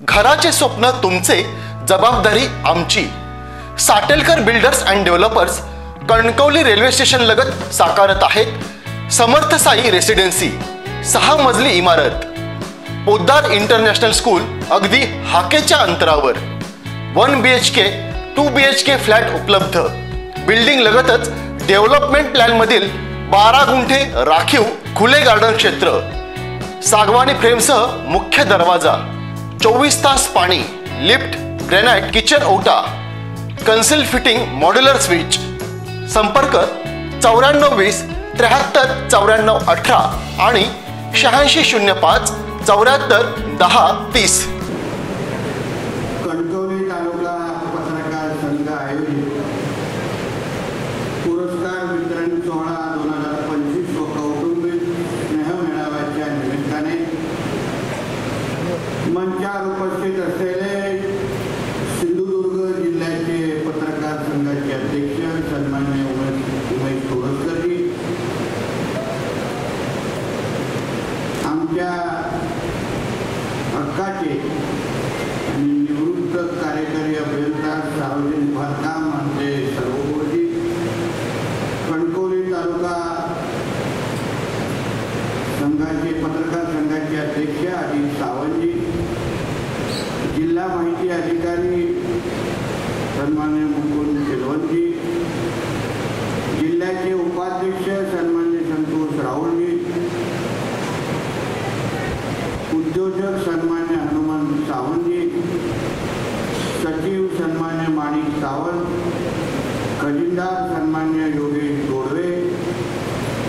घराचे स्वप्न तुमचे, जबाबदारी आमची। Satelkar builders and developers Kankavli railway station लगत साकारत आहेत समर्थ साई रेसिडेन्सी, 6 मजली इमारत, पोद्दार इंटरनॅशनल स्कूल अगदी हाकेच्या अंतरावर। 1 BHK 2 BHK फ्लॅट उपलब्ध। बिल्डिंग लगतच डेव्हलपमेंट प्लॅन मधील 12 गुंठे राखीव खुले गार्डन क्षेत्र, सागवानी फ्रेमसह मुख्य दरवाजा, 24 तास पाणी, लिफ्ट, ग्रेनाइट किचन ओटा, कन्सिल फिटिंग मॉड्युलर स्विच। संपर्क 9420 73 94 18 आणि 8605 74 10 30। कणकवली तालुका पत्रकार संघ आयोजित पुरस्कार वितरण सोहळा 2025 व कौटुंबिक स्नेह मेळाव्याच्या निमित्ताने मंचावर उपस्थित असलेले सिंधुदुर्ग जिल्ह्याचे पत्रकार संघाचे अध्यक्ष सन्माननीय उमेश तोरसकरजी, आमच्या हक्काचे आणि निवृत्त कार्यकारी अभियंता सार्वजनिक बांधकाम आमचे सर्वोपरी, कणकवली तालुका संघाचे पत्रकार संघाचे अध्यक्ष अजित सावंतजी, जिल्हा माहिती अधिकारी सन्माननीय मुकुंद शेलवंतजी, जिल्ह्याचे उपाध्यक्ष सन्माननीय संतोष राहुलजी, उद्योजक सन्मान्य हनुमान सावंतजी, सचिव सन्मान्य माणिक सावंत, खजिनदार सन्मान्य योगेश दोडवे,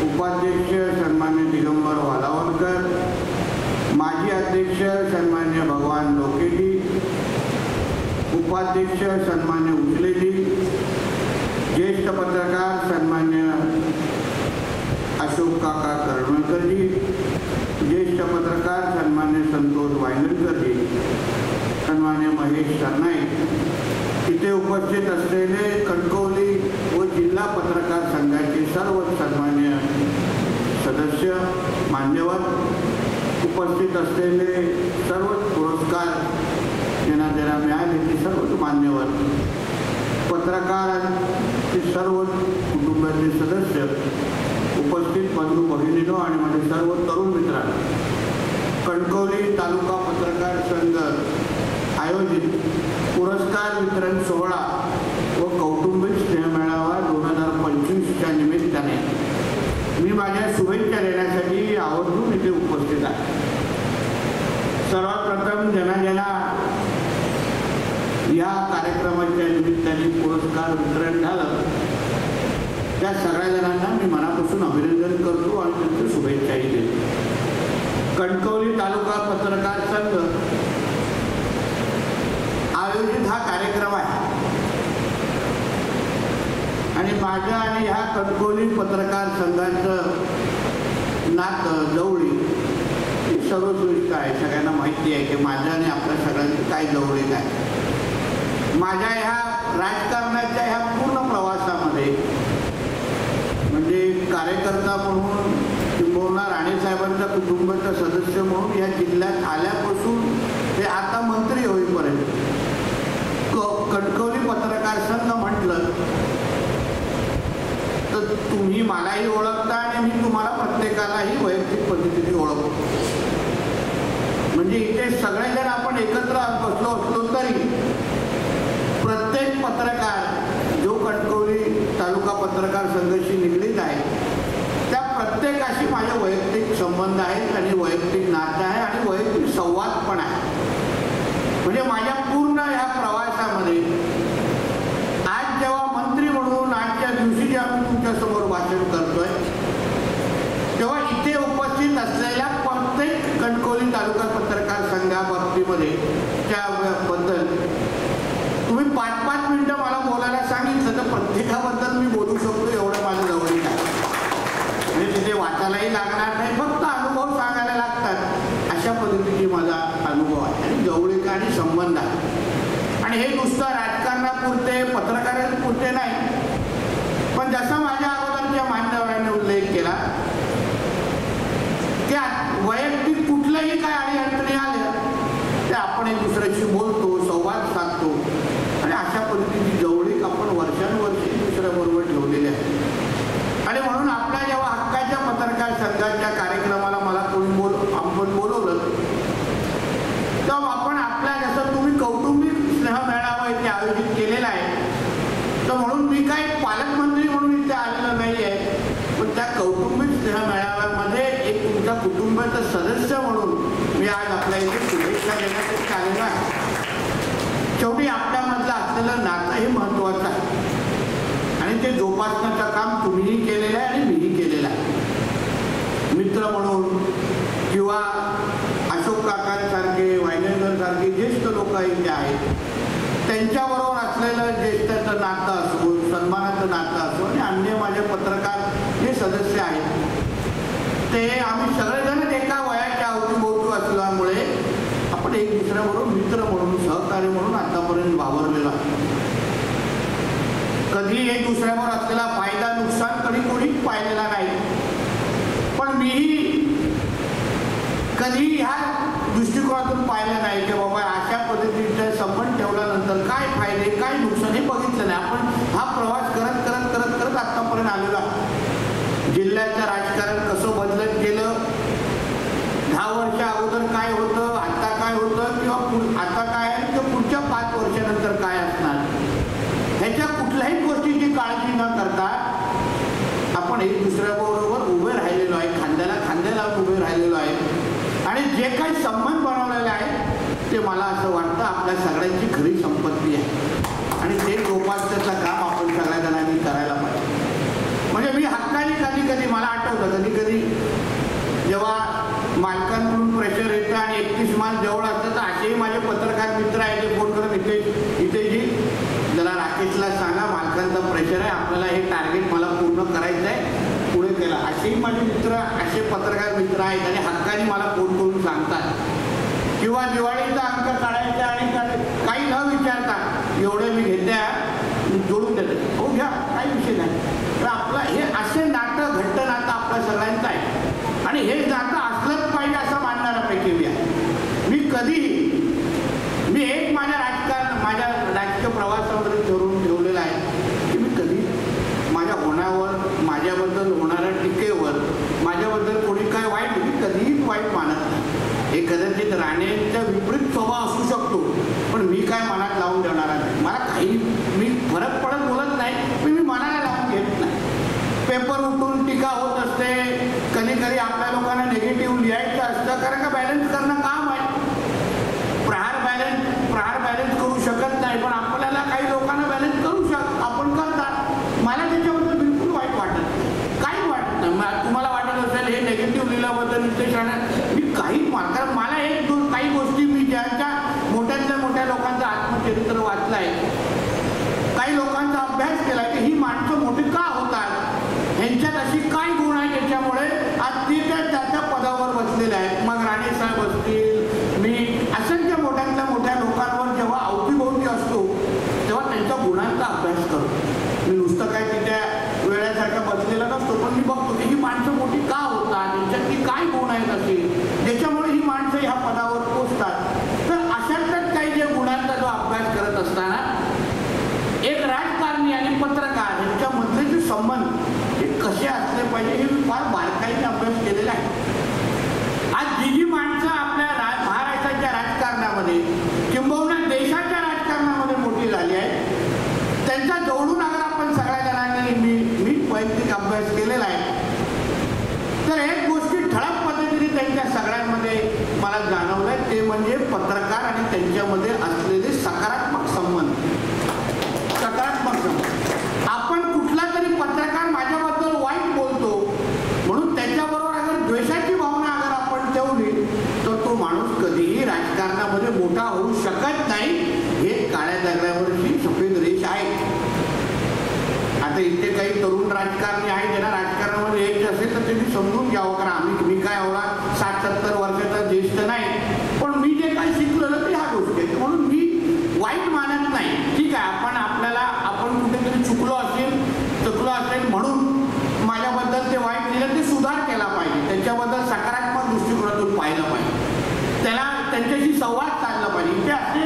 उपाध्यक्ष सन्मान्य दिगंबर वालावलकर, माजी अध्यक्ष सन्मान्य भगवान लोकेजी, उपाध्यक्ष सन्मान्य उचलेजी, ज्येष्ठ पत्रकार सन्मान्य अशोक काका कर्णकरजी, ज्येष्ठ पत्रकार सन्मान्य संतोष वायनकरजी, सन्मान्य महेश सरनाईक, इथे उपस्थित असलेले कणकवली व जिल्हा पत्रकार संघाचे सर्व सन्मान्य सदस्य, मान्यवर, उपस्थित असलेले सर्व पुरस्कार ज्यांना मिळाले ते सर्व मान्यवर, पत्रकारांचे सर्व कुटुंबाचे सदस्य, उपस्थित बंधू भगिनीनो आणि माझे सर्व तरुण मित्रांनो, कणकवली तालुका पत्रकार संघ आयोजित पुरस्कार वितरण सोहळा व कौटुंबिक स्नेह मेळावा 2025च्या निमित्ताने मी माझ्या शुभेच्छा देण्यासाठी आवर्जून इथे उपस्थित आहे। सर्वात प्रथम ज्यांना या कार्यक्रमाच्या निमित्ताने पुरस्कार वितरण झालं त्या सगळ्या जणांना मी मनापासून अभिनंदन करतो आणि त्यांची शुभेच्छाही देतो। कणकवली तालुका पत्रकार संघ आयोजित हा कार्यक्रम आहे आणि माझ्या आणि ह्या कणकवली पत्रकार संघाचं नातं जवळी सर्वश्रेष्ठ आहे। सगळ्यांना माहिती आहे की माझ्या आणि आपल्या सगळ्यांची काय जवळीक आहे। माझ्या ह्या राजकारणाच्या ह्या पूर्ण प्रवासामध्ये म्हणजे कार्यकर्ता म्हणून किंबहुना राणेसाहेबांच्या कुटुंबाचा सदस्य म्हणून या जिल्ह्यात आल्यापासून ते आता मंत्री होईपर्यंत कणकवली पत्रकार संघ म्हटलं तर तुम्ही मलाही ओळखता आणि मी तुम्हाला प्रत्येकालाही वैयक्तिक पद्धतीने ओळखतो। म्हणजे इथे सगळेजण आपण एकत्र बसलो असलो तरी प्रत्येक पत्रकार जो कणकवली तालुका पत्रकार संघाशी निगडीत आहे त्या प्रत्येकाशी माझे वैयक्तिक संबंध आहेत आणि वैयक्तिक नातं आहे आणि वैयक्तिक संवाद पण आहे। म्हणजे माझ्या पूर्ण ह्या प्रवासामध्ये आज जेव्हा मंत्री म्हणून आजच्या दिवशी जेव्हा मी तुमच्या समोर भाषण करतोय तेव्हा इथे उपस्थित असलेल्या प्रत्येक कणकवली तालुका पत्रकार संघाबाबतीमध्ये त्याबद्दल तुम्ही 5-5 मिनिटं मला बोलायला सांगितलं तर प्रत्येकाबद्दल मी बोलू शकतो एवढं माझं जवळीक आहे। म्हणजे तिथे वाचायलाही लागणार नाही, फक्त अनुभव सांगायला लागतात अशा पद्धतीची माझा अनुभव आहे आणि जवळीक आणि संबंध आहे। आणि हे नुसतं राजकारणापुरते पत्रकारांपुरते नाही, पण जसं माझ्या अगोदरच्या मान्यवरांनी उल्लेख केला त्या वैयक्तिक कुठलंही काय अडचणी आल्या ते आपण एक दुसऱ्या दुसऱ्याशी बोलतो, संवाद साधतो आणि अशा पद्धतीची जवळीक आपण वर्षानुवर्षी दुसऱ्याबरोबर ठेवलेली आहे. आणि म्हणून आपल्या जेव्हा हक्काच्या पत्रकार संघाच्या कार्यक्रमाला मला आपण बोलवलं तेव्हा आपण आपल्या जसं तुम्ही कौटुंबिक स्नेह मेळावा इथे आयोजित केलेला आहे, तर म्हणून मी काही पालकमंत्री म्हणून इथे आलेलं नाही आहे, पण त्या कौटुंबिक स्नेह मेळाव्यामध्ये एक तुमच्या कुटुंबाचा सदस्य म्हणून मी आज आपल्या इथे शुभेच्छा देण्यासाठी आलेलो आहे. शेवटी आपल्यामधलं असलेलं नातं हे महत्त्वाचं आहे आणि ते जोपासण्याचं काम तुम्हीही केलेलं आहे आणि मीही केलेलं आहे. मित्र म्हणून किंवा अशोक काकांसारखे, वायनेकरसारखे ज्येष्ठ लोक इथे आहेत, त्यांच्याबरोबर असलेलं ज्येष्ठाचं नातं असो, सन्मानाचं नातं असो आणि अन्य माझे पत्रकार जे सदस्य आहेत ते आम्ही सगळेजण एका वयाच्या अवतीभोवती असल्यामुळे आपण एक दुसऱ्याबरोबर मित्र म्हणून, सहकार्य म्हणून आतापर्यंत वावरलेलो आहे. कधी एक दुसऱ्यावर असलेला फायदा नुकसान कधी कोणीच पाहिलेला नाही, पण मीही कधी ह्या दृष्टिकोनातून पाहिलं नाही की बाबा अशा पद्धतीचा संबंध ठेवल्यानंतर काय फायदे काय नुकसान हे बघितलं नाही. आपण हा प्रवास करत करत करत करत आतापर्यंत आलेलो आहे. जिल्ह्याचं राजकारण कसं बदलत गेलं, 10 वर्ष अगोदर काय होतं, आता काय होतं किंवा आता काय आहे किंवा पुढच्या 5 वर्षानंतर काय असणार, ह्याच्या कुठल्याही गोष्टीची काळजी न करता आपण एक दुसऱ्याबरोबर उभे राहिलेलो आहे, खांद्याला खांद्या लावून उभे राहिलेलो आहे आणि जे काही संबंध बनवलेले आहेत ते मला असं वाटतं आपल्या सगळ्यांची खरी संपत्ती आहे आणि ते जोपासण्याचं काम आपण सगळ्या जणांनी करायला पाहिजे. म्हणजे मी हक्काने कधी कधी मला आठवतं कधी कधी जेव्हा मालकांकडून प्रेशर येतं आणि 31 मार्च जवळ असतं तर असेही माझे पत्रकार मित्र आहे ते फोन करून इथे जी जरा राकेशला सांगा मालकांचा प्रेशर आहे, आपल्याला हे टार्गेट मला पूर्ण करायचं आहे, पुढे केला. असेही माझे मित्र, असे पत्रकार मित्र आहेत आणि हक्काने मला फोन करून सांगतात. किंवा दिवाळीचा अंक काढायचा आणि काही न विचारता एवढे मी घेते जोडून देते, हो घ्या काही विषय नाही. तर आपलं हे असे नातं, घट्ट नातं आपल्या सगळ्यांचं आहे आणि हे नातं असलंच पाहिजे असं मानणाऱ्यापैकी मी आहे. मी एक माझ्या राजकीय प्रवासामध्ये ठरवून आहे की मी कधी माझ्या होण्यावर, माझ्याबद्दल होणाऱ्या टीकेवर, माझ्याबद्दल कोणी काय वाईट, मी कधीही वाईट मानत नाही. हे कदाचित राणेंचा विपरीत स्वभाव असू शकतो, पण मी काय मनात लावून देणार नाही. मला काही मी फरक पडत बोलत नाही, मी मनाला लावून घेत नाही. पेपर उठून टीका होत असते, कधी कधी आपल्या लोकांना निगेटिव्ह लिहायचं असतं, कारण का बॅलन्स करणं काम आहे. प्रहार बॅलन्स करू शकत नाही, पण आपल्याला काही लोकांना बॅलन्स आपण करतात. मला त्याच्याबद्दल बिलकुल वाईट वाटत नाही, काही वाटत नाही. तुम्हाला वाटत असेल हे निगेटिव्ह लिहिल्याबद्दल नितेश राणे, मी काहीच कारण मला काही गोष्टी मी ज्यांच्या मोठ्यातल्या मोठ्या लोकांचं आत्मचरित्र वाचलं आहे, काही लोकांचा अभ्यास केला की ही माणसं मोठी का होतात, ह्यांच्यात अशी काय गुण आहे ज्याच्यामुळे आज ती त्या पदावर बसलेले आहेत. मग राणे साहेब असतील, मी असंख्य मोठ्यातल्या मोठ्या लोकांवर जेव्हा अवतीभोवती असतो तेव्हा त्यांच्या गुणांचा अभ्यास करतो. मी नुसतं काय तिच्या वेळासारखा बसलेला नसतो, पण मी बघतो की ही माणसं मोठी का होतात, त्यांच्यातली काय गुण आहेत असे ज्याच्यामुळे ही माणसं ह्या पदावर पोचतात. तर अशातच काही जे गुणांचा जो अभ्यास करत असताना एक राजकारणी आणि पत्रकार यांच्यामधले जे संबंध हे कसे असले पाहिजे हे मी फार बारकाईने अभ्यास केलेला आहे. आज जी माणसं आपल्या महाराष्ट्राच्या राजकारणामध्ये किंबहुना देशाच्या राजकारणामध्ये मोठी झाली आहे त्यांचा जवळून अगर आपण सगळ्या जणांनी मी वैयक्तिक अभ्यास केलेला आहे तर एक गोष्टी ठळक पद्धतीने त्यांच्या सगळ्यांमध्ये मला जाणवलंय ते म्हणजे पत्रकार आणि त्यांच्यामध्ये असलेले सकारात्मक संबंध. आपण कुठला तरी पत्रकार माझ्याबद्दल वाईट बोलतो म्हणून त्याच्याबरोबर अगर द्वेषाची भावना अगर आपण ठेवली तर तो माणूस कधीही राजकारणामध्ये मोठा होऊ शकत नाही. हे काळ्या दगडावरची सफेद रेष आहे. आता इथे काही तरुण राजकारणी आहेत ज्यांना राजकारणामध्ये यायचं असेल तर त्यांनी समजून घ्यावं, कारण मी काय एवढा 60-70 वर्षाचा ज्येष्ठ नाही, पण मी जे काही शिकलेलं ते ह्या गोष्टी आहेत म्हणून मी वाईट मानत नाही. ठीक आहे, आपण कुठेतरी चुकलो असेल म्हणून माझ्याबद्दल ते वाईट लिहिलं, ते सुधार केला पाहिजे, त्याच्याबद्दल सकारात्मक दृष्टिकोनातून पाहिलं पाहिजे, त्यांच्याशी संवाद साधला पाहिजे. ते असे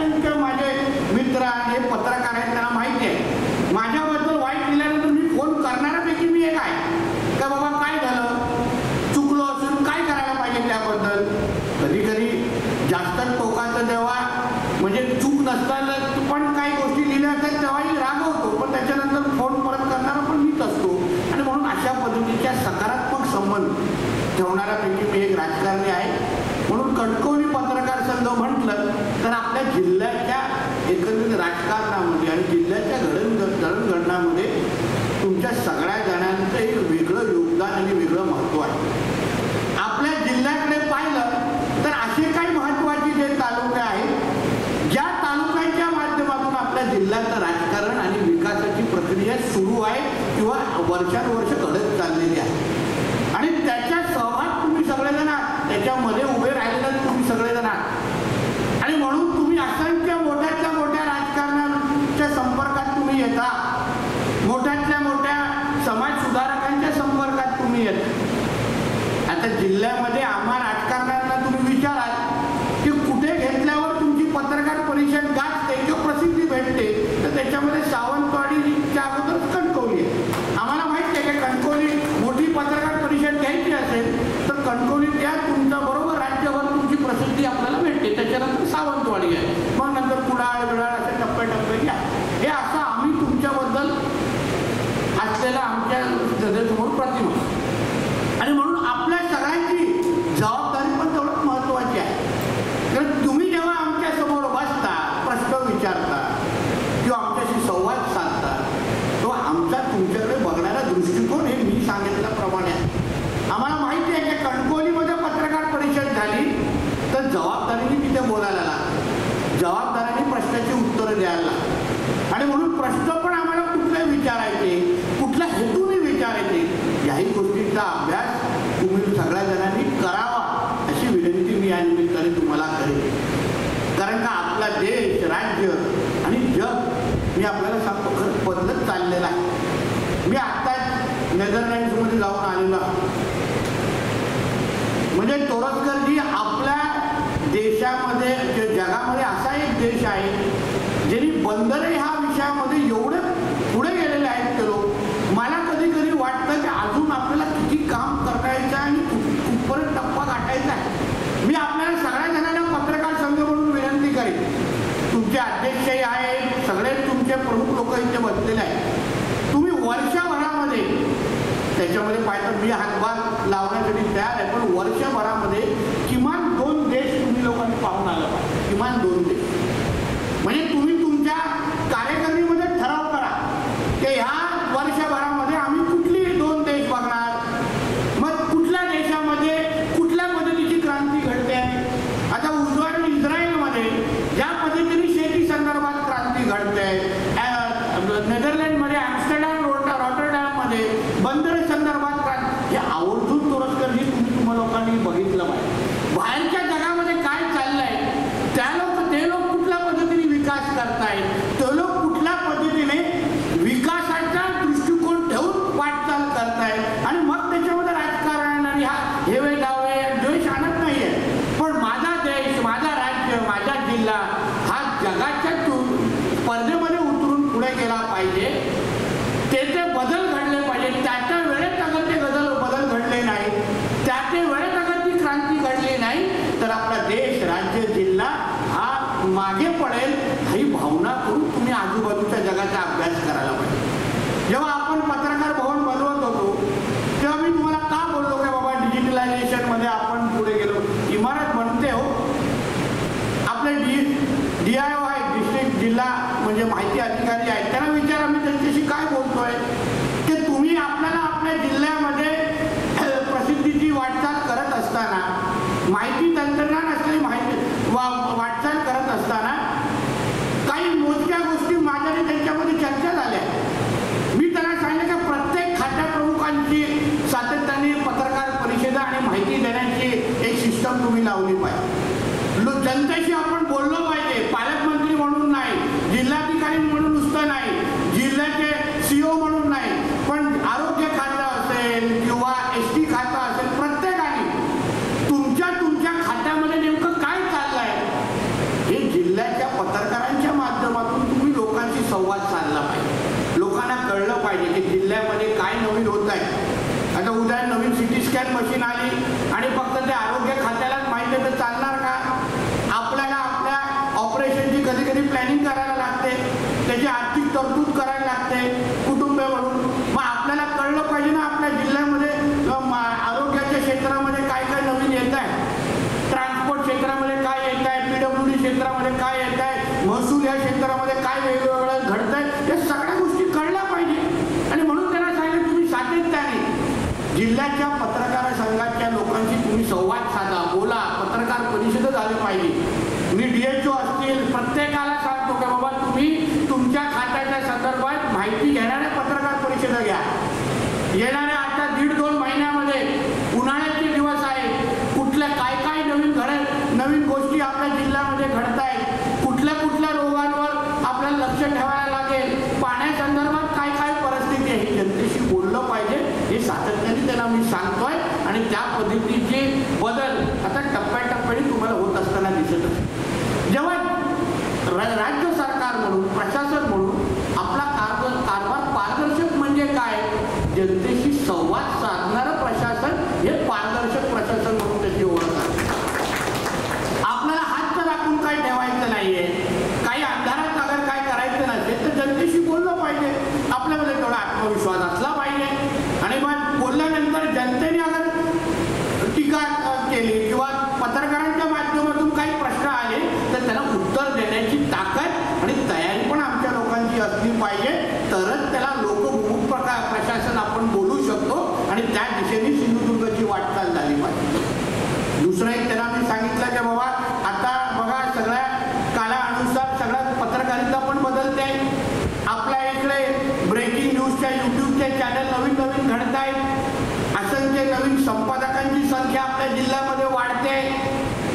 नसताना पण काही गोष्टी लिहिल्या असतात तेव्हाही रागवतो, पण त्याच्यानंतर फोन परत करणारा पण मीच असतो. आणि म्हणून अशा पद्धतीच्या सकारात्मक संबंध ठेवणाऱ्यापैकी मी एक राजकारणी आहे. म्हणून कणकवली पत्रकार संघ म्हटलं तर आपल्या जिल्ह्याच्या एकंदरीत राजकारणामध्ये आणि जिल्ह्याच्या जडणघडणामध्ये तुमच्या सगळ्या जणांचं एक वेगळं योगदान आणि वेगळं महत्त्व आहे. आपल्या जिल्ह्याकडे पाहिलं तर असे काही महत्त्वाचे जे तालुके आहेत ज्या तालुक्यांच्या माध्यमातून आपल्या जिल्ह्याचं राजकारण आणि विकासाची प्रक्रिया सुरू आहे किंवा वर्षानुवर्ष घडत चाललेली आहे. आणि त्याच्या सहभाग तुम्ही सगळेजण आहात, त्याच्यामध्ये उभे राहिलेले तुम्ही सगळेजण आहात. आणि म्हणून तुम्ही असंख्य मोठ्यातल्या मोठ्या राजकारणाच्या संपर्कात तुम्ही येता, मोठ्यातल्या मोठ्या समाज सुधारकांच्या संपर्कात तुम्ही येता. आता जिल्ह्यामध्ये आम्हा राजकारण्यांना तुम्ही विचाराल की कुठे घेतल्यावर तुमची पत्रकार परिषद गाजते किंवा प्रसिद्धी भेटते, तर त्याच्यामध्ये सावंतवाडीच्या अगोदर कणकवली आहे. आम्हाला माहिती आहे की कणकवली मोठी पत्रकार परिषद घ्यायची असेल तर कणकवली त्या तुमच्या बरोबर राज्यभर तुमची प्रसिद्धी आपल्याला भेटते. त्याच्यानंतर सावंतवाडी आहे, मग नंतर कुडाळ बिडाळ असे टप्प्याटप्पे घ्या. हे असं आम्ही तुमच्याबद्दल असलेला आमच्या जगासमोर प्रतिमा. आणि म्हणून आपल्या सगळ्यांची जबाबदारी पण तेवढंच महत्त्वाची आहे. कारण तुम्ही जेव्हा आमच्या समोर बसता, प्रश्न विचारता किंवा आमच्याशी संवाद साधता, तेव्हा आमचा तुमच्याकडे बघणारा दृष्टिकोन हे मी सांगितल्याप्रमाणे आहे. आम्हाला माहिती आहे की कणकवलीमध्ये पत्रकार परिषद झाली तर जबाबदारीने तिथे बोलायला लागतं, जबाबदारीने प्रश्नाची उत्तरं द्यायला लागतात. आणि म्हणून प्रश्न पण आम्हाला कुठले विचारायचे, कुठल्या हेतूने विचारायचे, याही गोष्टींचा अभ्यास तुम्ही सगळ्या जणांनी करावा अशी विनंती मी या निमित्ताने तुम्हाला करेन. कारण का आपला देश, राज्य आणि जग मी आपल्याला सांगतो खरंच बदलत चाललेला आहे. मी आत्ताच नेदरलँड्समध्ये जाऊन आलेलो आहे. म्हणजे तोरसकरजी आपल्या देशामध्ये जगामध्ये असा एक देश आहे ज्यांनी बंदरे ह्या विषयामध्ये एवढे पुढे गेलेले आहेत ते लोक. मला कधी कधी वाटतं की अजून आपल्याला किती काम करायचं आहे आणि कुठपर्यंत टप्पा गाठायचा आहे. मी आपल्याला सगळ्या जणांना पत्रकार संघ म्हणून विनंती करेन, तुमचे अध्यक्षही आहेत, सगळे तुमचे प्रमुख लोक इथे बसलेले आहेत. तुम्ही वर्षभरामध्ये त्याच्यामध्ये पाहिजे मी हातभार लावण्यासाठी तयार आहे, पण वर्षभरामध्ये किमान 2 देश तुम्ही लोकांनी पाहून आलं पाहिजे, किमान 2 देश. म्हणजे तुम्ही तुमच्या कार्यकारिणीमध्ये ठराव करा की ह्या वर्षभरामध्ये आम्ही कुठली 2 देश बघणार. मग कुठल्या देशामध्ये कुठल्या पद्धतीची क्रांती घडते. आता उदाहरण इस्रायलमध्ये ज्या पद्धतीने शेती संदर्भात क्रांती घडते, नेदरलँडमध्ये ॲम्स्टरडॅम रॉटरडॅममध्ये बंदर संदर्भात क्रांती, हे आवर्जून तोरसकरजी तुम्ही लोकांनी बघितलं पाहिजे. बाहेरच्या जगामध्ये काय चाललंय, ते लोक कुठल्या पद्धतीने विकास करतायत, ते लोक कुठल्या पद्धतीने विकासाचा दृष्टिकोन ठेवून वाटचाल करतायत. आणि मग त्याच्यामध्ये राजकारण आणि हेवे दावे द्वेष आणत नाहीये, पण माझा देश, माझा राज्य, माझा जिल्हा हा जगाच्या स्पर्धेमध्ये उतरून पुढे गेला पाहिजे. त्याचे बदल घडले पाहिजे. त्याच्या वेळेत अगर ते बदल घडले नाही, त्याच्या वेळेत अगर ती क्रांती घडली नाही तर आपला देश, राज्य, जिल्हा हा मागे पडेल. ही भावना करून तुम्ही आजूबाजूच्या जगाचा अभ्यास करायला पाहिजे. जेव्हा आपण पत्रकार भवन बनवत होतो तेव्हा मी तुम्हाला का बोललो की बाबा डिजिटलायझेशनमध्ये आपण पुढे गेलो. इमारत बनते हो, आपले DIO आहे, डिस्ट्रिक्ट जिल्हा म्हणजे माहिती अधिकारी आहेत, त्यांना विचारा मी त्यांच्याशी काय बोलतोय की तुम्ही आपल्याला आपल्या जिल्ह्यामध्ये प्रसिद्धीची वाटचाल करत असताना, माहिती तंत्रज्ञान असलेली वाटचाल करत असताना काही मोजक्या गोष्टी माझ्याने त्यांच्यामध्ये चर्चा झाल्या. मी त्यांना सांगितलं की प्रत्येक खात्या प्रमुखांची सातत्याने पत्रकार परिषदा आणि माहिती देण्याची एक सिस्टम तुम्ही लावली पाहिजे. जनतेशी आपण बोललो पाहिजे, पालकमंत्री म्हणून नाही, जिल्हाधिकारी म्हणून नुसतं नाही, जिल्ह्याचे CO म्हणून नाही, पण आरोग्य खातं असेल किंवा ST खातं असेल, प्रत्येकाने तुमच्या खात्यामध्ये नेमकं काय चाललंय हे जिल्ह्याच्या पत्रकारांच्या माध्यमातून तुम्ही लोकांशी संवाद साधला पाहिजे. लोकांना कळलं पाहिजे की जिल्ह्यामध्ये काय नवीन होत आहे. आता उद्या नवीन CT स्कॅन मशीन आली आणि फक्त ते आरोग्य खात्यालाच माहिती तर चालणार का. आपल्याला आपल्या ऑपरेशनची कधी कधी प्लॅनिंग प्लॅनिंग करायला लागते, त्याची आर्थिक तरतूद करायला लागते कुटुंब म्हणून. मग आपल्याला कळलं पाहिजे ना आपल्या जिल्ह्यामध्ये आरोग्याच्या क्षेत्रामध्ये काय काय नवीन येत आहे, ट्रान्सपोर्ट क्षेत्रामध्ये काय येत आहे, PWD क्षेत्रामध्ये काय येत आहे, महसूल या क्षेत्रामध्ये काय वेगवेगळं घडत आहे, या सगळ्या गोष्टी कळल्या पाहिजे. आणि म्हणून त्यांना सांगितलं तुम्ही सातत्याने जिल्ह्याच्या पत्रकार संघाच्या लोकांशी तुम्ही संवाद साधा, बोला, पत्रकार परिषद झाली पाहिजे. मी DHO असतील प्रत्येकाला सांगतो की बाबा तुम्ही तुमच्या खात्याच्या संदर्भात माहिती घेणाऱ्या पत्रकार परिषद घ्या. येणाऱ्या आता 1.5-2 महिन्यामध्ये उन्हाळ्याचे दिवस आहेत, कुठल्या काय काय नवीन गोष्टी आपल्या जिल्ह्यामध्ये घडत आहेत, कुठल्या रोगांवर आपल्याला लक्ष ठेवायला लागेल, पाण्यासंदर्भात काय काय परिस्थिती आहे, जनतेशी बोललं पाहिजे. हे सातत्याने त्यांना मी सांगतोय. आणि त्या पद्धतीचे बदल आता टप्प्याटप्प्याने तुम्हाला होत असताना दिसत. जेव्हा राज्य सरकार म्हणून प्रशासन म्हणून आपला कारभार पारदर्शक म्हणजे काय, जनतेशी संवाद साधणारं प्रशासन हे पारदर्शक प्रशासन म्हणून त्याची ओळख आहे. आपल्याला हात राखून काय ठेवायचं नाहीये, काही अंधारात अगर काय करायचं नसेल तर जनतेशी बोललं पाहिजे. आपल्यामध्ये तेवढा आत्मविश्वास असला पाहिजे. आणि मग बोलल्यानंतर जनतेने अगर टीका केली किंवा पत्रकारांच्या माध्यमातून काही प्रश्न आले तर त्याला उत्तर देण्याची ताकद आणि तयारी पण आमच्या लोकांची असली पाहिजे. तरच त्याला लोकभिमुख प्रशासन आपण बोलू शकतो आणि त्या दिशेने सिंधुदुर्गची वाटचाल झाली पाहिजे. दुसरं एक त्यांना मी सांगितलं की बाबा आता बघा सगळ्या कालानुसार सगळ्या पत्रकारिता पण बदलते. आपल्या इकडे ब्रेकिंग न्यूजच्या युट्यूबचे चॅनल नवीन घडत आहेत. असंख्य नवीन संपादकांची संख्या आपल्या जिल्ह्यामध्ये वाढते.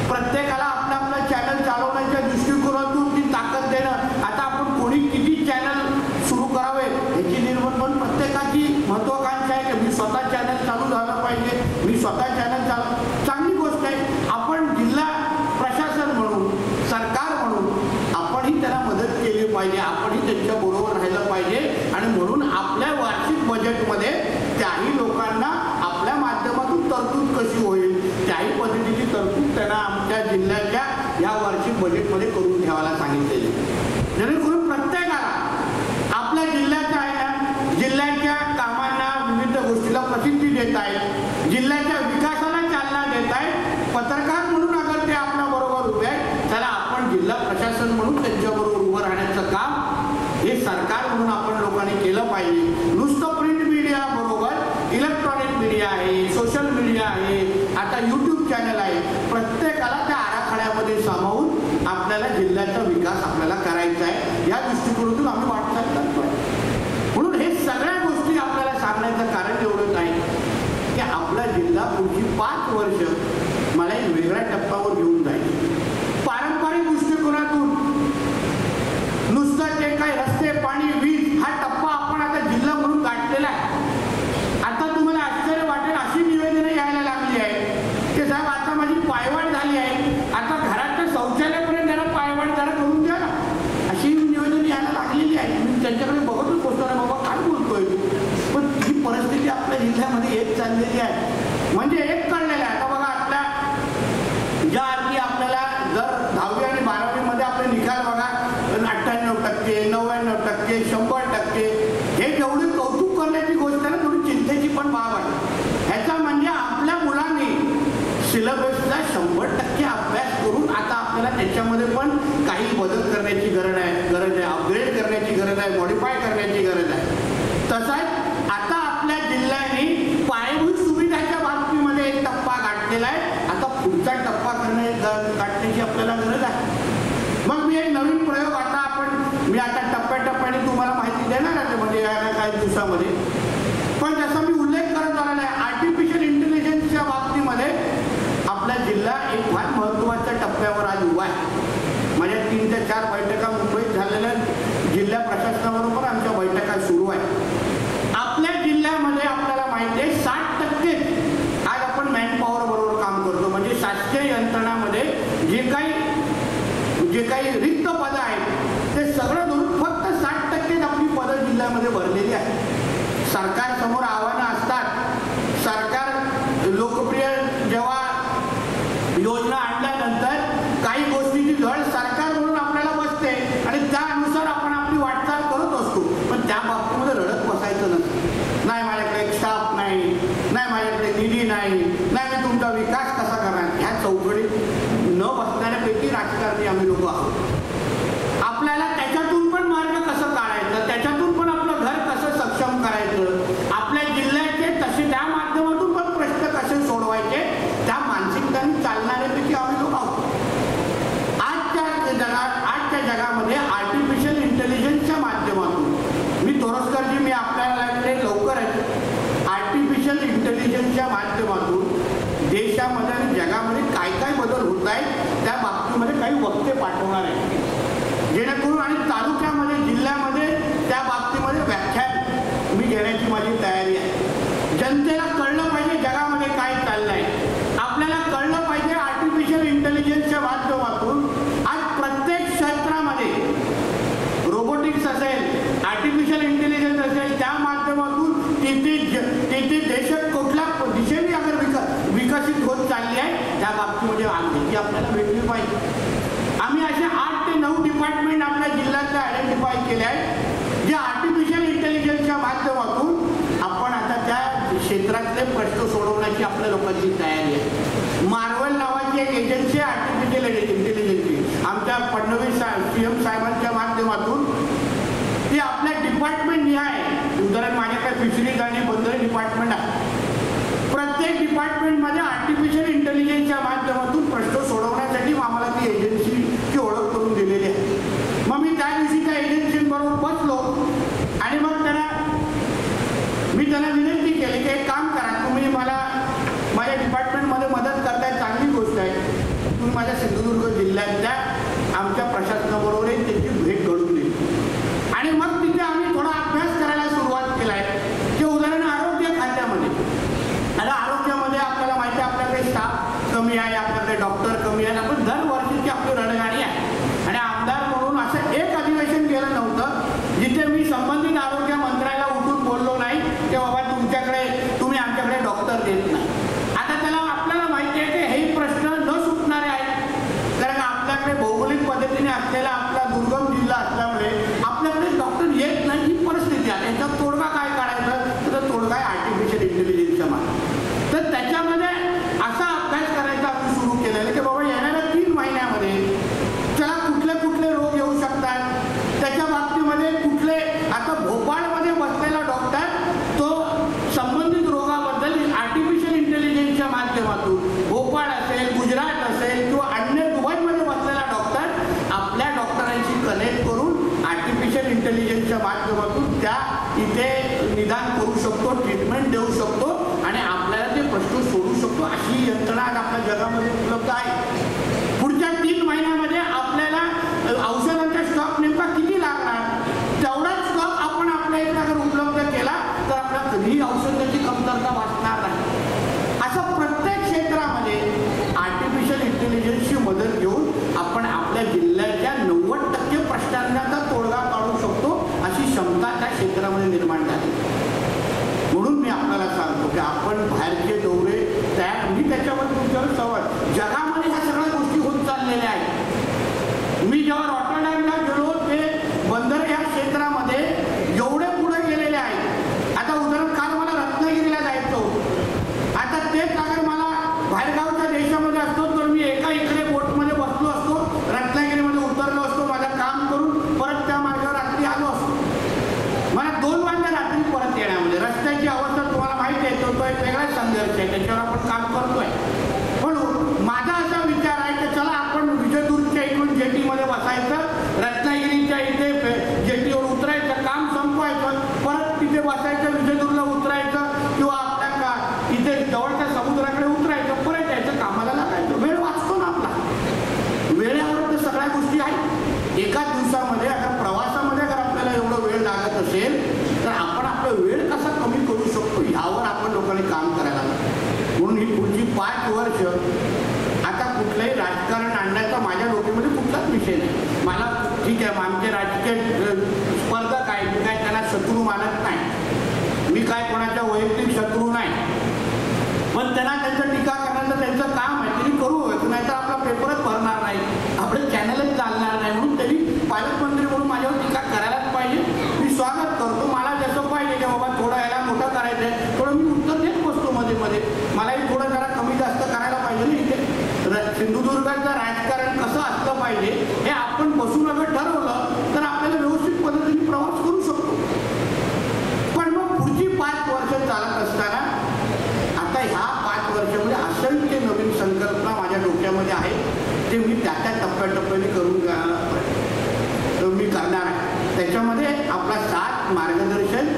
प्रत्येकाला आपलं चॅनल चालवण्याच्या दृष्टिकोनातून ती ताकद देणं. आता आपण कोणी किती चॅनल सुरू करावे याची निर्माण पण प्रत्येकाची महत्वाकांक्षा आहे की मी स्वतः चॅनल चालू झालं पाहिजे, मी स्वतः चॅनल चांगली गोष्ट आहे. आपण जिल्हा प्रशासन म्हणून सरकार म्हणून आपणही त्याला मदत केली पाहिजे, आपणही त्यांच्या बरोबर राहिलं पाहिजे. आणि म्हणून आपल्या वार्षिक बजेटमध्ये त्याही लोकांना आपल्या माध्यमातून तरतूद कशी होईल त्याही पद्धतीची तरतूद त्यांना आमच्या जिल्ह्याच्या या वार्षिक बजेटमध्ये करून ठेवायला सांगितलेली, जेणेकरून प्रत्येकाला आपल्या जिल्ह्याच्या कामांना विविध गोष्टीला प्रसिद्धी देत आहेत, जिल्ह्याच्या विकासाला चालना देत आहेत. पत्रकार म्हणून अगर ते आपल्या बरोबर उभे आहेत त्याला आपण जिल्हा प्रशासन म्हणून त्यांच्याबरोबर उभं राहण्याचं काम हे सरकार म्हणून आपण लोकांनी केलं पाहिजे. नुसतं प्रिंट मीडिया बरोबर इलेक्ट्रॉनिक मीडिया आहे, सोशल मीडिया आहे, आता YouTube चॅनल आहे. प्रत्येकाला त्या आराखड्यामध्ये सामावून आपल्याला जिल्ह्याचा विकास आपल्याला करायचा आहे. या दृष्टिकोनातून आम्ही वाटचाल करतोय. म्हणून हे सगळ्या गोष्टी आपल्याला सांगण्याचं कारण एवढंच आहे की आपला जिल्हा पुढची 5 वर्ष मला एक वेगळ्या टप्प्यावर घेऊन जाईल. पारंपरिक दृष्टिकोनातून नुसतं ते काय रस्ते, पाणी, वीज हा टप्पा आपण आता जिल्हा म्हणून गाठलेला आहे. आता तुम्हाला आश्चर्य वाटेल अशी निवेदनं यायला लागली आहे की साहेब आता माझी पायवाट झाली आहे, आता घराच्या शौचालयापर्यंत जरा पायवाट जरा करून द्या ना, अशी निवेदन यायला लागलेली आहे. मी त्यांच्याकडे बघतच बसतो ना बाबा काय बोलतोय. पण ही परिस्थिती आपल्या जिल्ह्यामध्ये येत चाललेली आहे. म्हणजे एक कळलेलं आहे. आता बघा आपल्या ज्या अर्थी आपल्याला जर 10वी आणि 12वीमध्ये आपले निकाल बघा 98%, 99%, 100%, हे जेवढी कौतुक करण्याची गोष्ट आहे ना तेवढी चिंतेची पण बाब आहे. ह्याचा म्हणजे आपल्या मुलांनी सिलेबसचा 100% अभ्यास करून आता आपल्याला त्याच्यामध्ये पण काही बदल करण्याची गरज आहे, अपग्रेड करण्याची गरज आहे, मॉडिफाय करण्याची गरज आहे. तसंच आता आपल्या जिल्ह्याने पायाभूत सुविधाच्या बाबतीमध्ये एक टप्पा गाठलेला आहे. आता पुढचा टप्पा गाठण्याची आपल्याला गरज आहे. मग मी एक नवीन प्रयोग मी आता टप्प्याटप्प्याने तुम्हाला माहिती देणार आहे म्हणजे या काही दिवसामध्ये. पण जसा मी उल्लेख करत आलेला आहे आर्टिफिशियल इंटेलिजन्सच्या बाबतीमध्ये आपला जिल्हा एक फार महत्त्वाच्या टप्प्यावर आज उभा आहे. माझ्या 3 ते 4 बैठका मुंबईत झालेल्या जिल्हा प्रशासनाबरोबर आमच्या बैठका सुरू आहेत. आपल्या जिल्ह्यामध्ये आपल्याला माहिती आहे 60% आज आपण मॅनपॉवर बरोबर काम करतो. म्हणजे शासकीय यंत्रणामध्ये जे काही रिक्त पदं आहेत ते सगळं धरून फक्त 60% आपली पदं जिल्ह्यामध्ये भरलेली आहेत. सरकारसमोर आव्हानं असतात. सरकार लोकप्रिय जेव्हा योजना आणल्यानंतर काही गोष्टीची झळ सरकार म्हणून आपल्याला बसते. जगामध्ये आर्टिफिशियल इंटेलिजन्सच्या माध्यमातून मी तोरसकरजी मी आपल्याला लवकरच आर्टिफिशियल इंटेलिजन्सच्या माध्यमातून देशामध्ये आणि जगामध्ये काय काय बदल होत आहेत त्या बाबतीमध्ये काही वक्ते पाठवणार आहेत, जेणेकरून आणि तालुक्यामध्ये जिल्ह्यामध्ये त्या बाबतीमध्ये व्याख्यान मी घेण्याची माझी तयारी आहे. जनतेला कळलं पाहिजे जगामध्ये काय चाललंय, आपल्याला कळलं पाहिजे आर्टिफिशियल इंटेलिजन्सच्या माध्यमातून आज प्रत्येक क्षेत्रामध्ये रोबोटिक्स असेल, आर्टिफिशियल इंटेलिजन्स असेल, त्या माध्यमातून तिथे देश कुठल्या दिशेने अगर विकसित होत चालली आहे त्या बाबतीमध्ये माहिती आपल्याला भेटली पाहिजे. आम्ही असे 8 ते 9 डिपार्टमेंट आपल्या जिल्ह्यातले आयडेंटिफाय केले आहेत जे आर्टिफिशियल इंटेलिजन्सच्या माध्यमातून आपण आता त्या क्षेत्रातले प्रश्न सोडवण्याची आपल्या लोकांची तयारी आहे. मार्वल नावाची एक एजन्सी आहे आर्टिफिशियल इंटेलिजन्सची, आमच्या फडणवीस CM साहेबांच्या माध्यमातून ती आपल्या डिपार्टमेंट निहाय, उदाहरण माझ्याकडे फिशरीज आणि बंदर डिपार्टमेंट आहे, प्रत्येक डिपार्टमेंटमध्ये आर्टिफिशियल इंटेलिजन्सच्या माध्यमातून प्रश्न सोडवण्यासाठी आम्हाला ती एजन्सीची ओळख करून दिलेली आहे. मग मी त्या दिवशी त्या एजन्सीबरोबर बसलो आणि मग मी त्यांना विनंती केली की एक काम करा, तुम्ही मला माझ्या डिपार्टमेंटमध्ये मदत करताय, चांगली गोष्ट आहे, तुम्ही माझ्या सिंधुदुर्ग जिल्ह्यातल्या आमच्या प्रशासनाबरोबर त्याची भेट घडून दिली. आणि मग तिथे आम्ही थोडा अभ्यास करायला सुरुवात केला आहे की उदाहरण आरोग्य खात्यामध्ये, आता आरोग्यामध्ये आपल्याला माहिती आहे आपल्याकडे स्टाफ कमी आहे, आपल्याकडे डॉक्टर कमी आहे, आपण दरवर्षीची आपली रणगाडी आहे. आणि आमदार म्हणून असं एक अधिवेशन केलं नव्हतं जिथे मी संबंधित आरोग्य मंत्र्याला उठून बोललो नाही की बाबा तुम्ही आमच्याकडे डॉक्टर देत नाही. आता त्याला आपल्याला माहिती आहे की हे प्रश्न न सुटणारे आहेत, कारण आपल्याकडे भौगोलिक पद्धतीने असलेला आपला दुर्गम जिल्हा असल्यामुळे आपल्याकडे डॉक्टर येत नाही ही परिस्थिती आहे. याचा तोडगा काय काढायचा, तर तोडगा आहे आर्टिफिशियल इंटेलिजन्सच्या माध्यमातून. तर त्याच्यामध्ये असा अभ्यास करायचा आम्ही सुरू केलेला की बाबा येणाऱ्या 3 महिन्यामध्ये त्याला कुठले कुठले रोग येऊ शकतात, त्याच्या बाबतीमध्ये कुठले, आता भोपाळमध्ये बसलेला डॉक्टर तो संबंधित रोगाबद्दल आर्टिफिशियल इंटेलिजन्सच्या माध्यमातून, भोपाळ असेल, गुजरात असेल किंवा अन्य दुबईमध्ये बसलेला डॉक्टर आपल्या डॉक्टरांशी कनेक्ट करून आर्टिफिशियल इंटेलिजन्सच्या माध्यमातून त्या इथे निदान करू शकतो, ट्रीटमेंट देऊ शकतो आणि आपल्याला ते प्रश्न सोडू शकतो. अशी यंत्रणा आज आपल्या जगामध्ये उपलब्ध आहे. पुढच्या 3 महिन्यामध्ये आपल्याला औषधांचा स्टॉक नेमका किती लागणार, तेवढाच स्टॉक आपण आपल्या इथे अगर उपलब्ध केला तर आपल्याला कधीही औषधाची कमतरता भासणार नाही. असं प्रत्येक क्षेत्रामध्ये आर्टिफिशियल इंटेलिजन्सची मदत घेऊन आपण आपल्या जिल्ह्याच्या 90% प्रश्नांचा तोडगा काढू शकतो अशी क्षमता त्या क्षेत्रामध्ये निर्माण झाली. म्हणून मी आपल्याला सांगतो की आपण बाहेरचे दौरे तयार, मी त्याच्यामध्ये तुमच्यावर सवाल, जगामध्ये ह्या सगळ्या गोष्टी होत चाललेल्या आहेत. मी जेव्हा रॉटरडॅमला गेलो ते बंदर या क्षेत्रामध्ये एवढे पुढे गेलेले आहेत. आता उदाहरण काल मला रत्नागिरीला जायचं होतं, आता तेच अगर मला बाहेरगावच्या देशामध्ये असतो तर मी एका इकडे बोटमध्ये बसलो असतो, रत्नागिरीमध्ये उतरलो असतो, माझं काम करून परत त्या मार्गावर रात्री आलो असतो. मला 2 वाजता रात्री परत येण्यामध्ये रस्त्याची अवस्था तुम्हाला माहिती आहे, तो एक वेगळाच संघर्ष आहे, त्याच्यावर आपण काम करतोय. म्हणून माझा असा विचार आहे की चला आपण विजयदुर्गच्या इकडून जेटीमध्ये बसायचं, रत्नागिरीच्या इथे जेटीवर उतरायचं, काम संपवायचं, परत तिथे बसायचं, विजयदुर्गला उतरायचं किंवा आपल्या इथे जवळच्या समुद्राकडे उतरायचं, परत यायचं, कामाला लागायचं. वेळ वाचतो ना आपला, वेळेवर तर सगळ्या गोष्टी आहेत. एका दिवसामध्ये अगर प्रवासामध्ये अगर आपल्याला एवढं वेळ लागत असेल तर आपण आपला वेळ कसा कमी करू शकतो ह्यावर आपण लोकांनी काम करायला लागतं. म्हणून ही पुढची 5 वर्ष आता कुठलंही राजकारण आणण्याचा माझ्या डोक्यामध्ये कुठलाच विषय नाही. मला ठीक आहे, आमचे राजकीय स्पर्धक आहे, मी काय त्यांना शत्रू मानत नाही, मी काय कोणाच्या वैयक्तिक शत्रू नाही, पण त्यांना त्यांचं टीका करण्याचं त्यांचं काम आहे, त्यांनी करू, नाहीतर आपला पेपरच भरणार नाही, आपलं चॅनलच चालणार नाही. म्हणून त्यांनी पालकमंत्री म्हणून माझ्यावर टीका करायलाच पाहिजे. मी स्वागत करतो, मला जसं पाहिजे की बाबा थोडं याला मोठं करायचं आहे, थोडं मी उत्तर देत बसतो मध्ये मध्ये, मलाही थोडं जरा कमी जास्त करायला पाहिजे ना. इथे सिंधुदुर्गाचं राजकारण कसं असलं पाहिजे हे आपण बसून अगर ठरवलं तर आपल्याला व्यवस्थित पद्धतीने प्रवास करू शकतो. पण मग पुढची 5 वर्ष चालत असताना आता ह्या 5 वर्षामध्ये असंख्य नवीन संकल्पना माझ्या डोक्यामध्ये आहेत, ते मी त्या टप्प्याटप्प्याने करून मी करणार आहे. त्याच्यामध्ये आपला साथ, मार्गदर्शन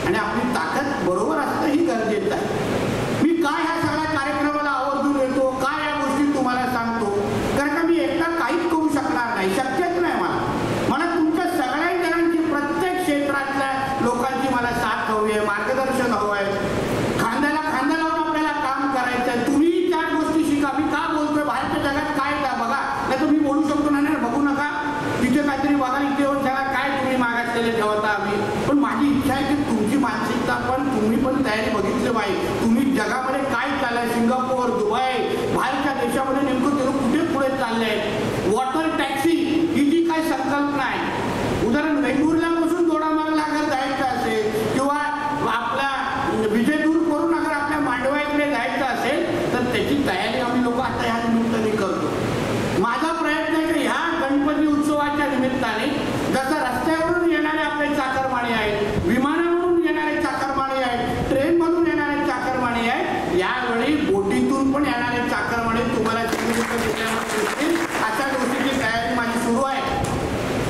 आणि आपली ताकद बरोबर असणं ही गरजेचं आहे. मी काय ह्या सगळ्या कार्यक्रमाला आवर्जून येतो, काय या गोष्टी तुम्हाला सांगतो, कारण का मी एकटा काहीच करू शकणार नाही, शक्यच नाही मला तुमच्या सगळ्या जणांची, प्रत्येक क्षेत्रातल्या लोकांची मला साथ हवी आहे, मार्गदर्शन हवं आहे. खांद्याला खांदा लावून आपल्याला काम करायचं आहे. तुम्ही त्या गोष्टी शिका. मी का बोलतोय, बाहेरच्या जगात काय बघा, नाही तर मी बोलू शकतो ना, बघू नका तिथे काहीतरी बघा, इथे येऊन जगात काय तुम्ही मागासलेले ठेवता आम्ही. पण माझी इच्छा आहे की तुमची मानसिकता पण तुम्ही पण तयारी बघितली पाहिजे. तुम्ही जगामध्ये काय चाललंय, सिंगापूर, दुबई, बाहेरच्या देशामध्ये नेमकं ते कुठे पुढे चाललंय. वॉटर टॅक्सी ही जी काय संकल्पना आहे, उदाहरण वेंगुर्ला पासून दोडामार्गला अगर जायचं असेल किंवा आपला विजय दूर करून अगर आपल्या मांडवा इकडे जायचं असेल तर त्याची तयारी आम्ही लोक आता ह्या निमित्ताने करतो. माझा प्रयत्न आहे की ह्या गणपती उत्सवाच्या निमित्ताने जसं रस्त्यावरून येणारे आपले चाकरमानी आहेत, विमानावरून येणारे चाकरमानी आहेत, ट्रेनमधून येणारे चाकरमानी आहेत, यावेळी बोटीतून पण येणारे चाकरमानी तुम्हाला अशा गोष्टीची तयारी माझी सुरू आहे.